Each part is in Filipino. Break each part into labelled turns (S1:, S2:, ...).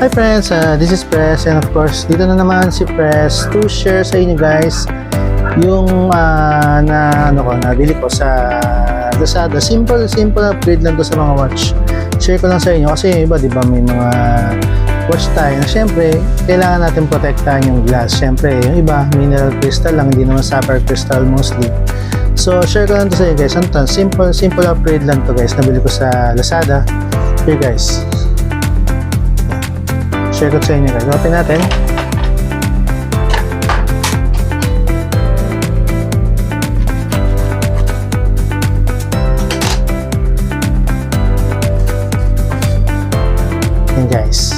S1: Hi friends, this is Press, and of course dito na naman si Press to share sa inyo guys yung nabili ko sa Lazada. Simple upgrade lang to sa mga watch. Share ko lang sa inyo kasi iba, di ba, may mga watch tayo na syempre kailangan natin protektahan yung glass. Syempre yung iba mineral crystal lang, hindi naman sapphire crystal mostly. So share ko lang to sa inyo guys. Simple upgrade lang to guys. Nabili ko sa Lazada. Here guys, share ko sa inyo guys. Open natin. Yan guys.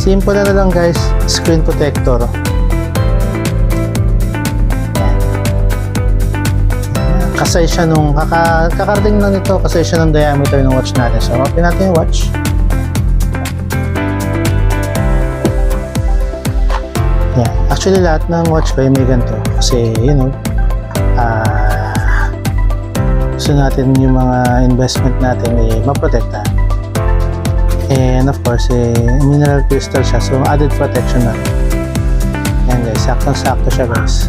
S1: Simple na lang guys. Screen protector. Kasay siya nung kakarating lang nito, kasay siya ng diameter ng watch natin. So open natin yung watch. Yeah. Actually lahat ng watch ko ay may ganito kasi gusto natin yung mga investment natin maprotekta. And of course mineral crystal siya, so added protection na. Yan guys, saktong-sakto siya guys.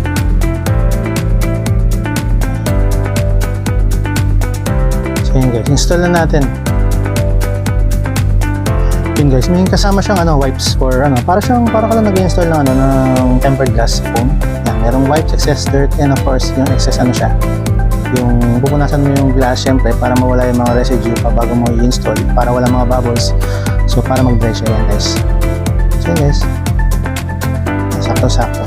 S1: So yun guys, install na natin. Yun guys, may kasama siyang wipes for para ka lang nag-install ng tempered glass foam. Yan, merong wipes, excess dirt, and of course yung excess siya, yung pupunasan mo yung glass syempre para mawala yung mga residue pa bago mo i-install, para wala mga bubbles, so para mag-dry siya. Yan guys. So yun guys, sakto-sakto.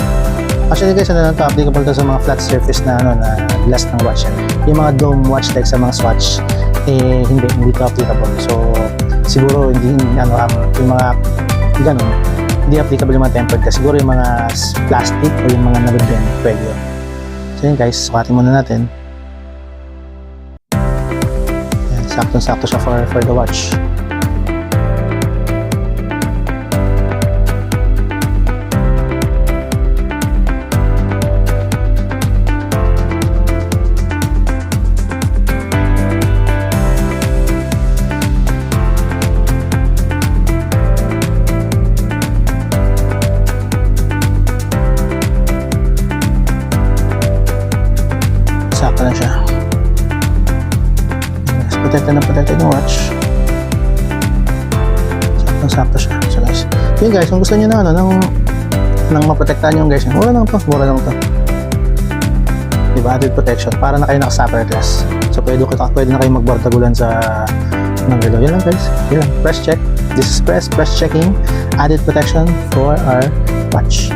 S1: Actually guys, to, applicable to sa mga flat surface na glass ng watch. Yung mga dome watch like sa mga Swatch, hindi to applicable. So siguro hindi yung mga ganun, hindi applicable yung mga tempered kasi siguro yung mga plastic o yung mga nabibend pwede yun. So yun guys, sukatin muna natin. Yan, sakto-sakto siya for the watch. Sakto na siya. Protected yung watch. Sakto siya. So guys, yun guys, kung gusto nyo nang maprotektahan yung guys, mura lang to. Diba, added protection para na kayo naka-sapphire glass. So pwede na kayo magbortagulan sa relo. Yan lang guys. Yan lang. Press check. This is press checking. Added protection for our watch.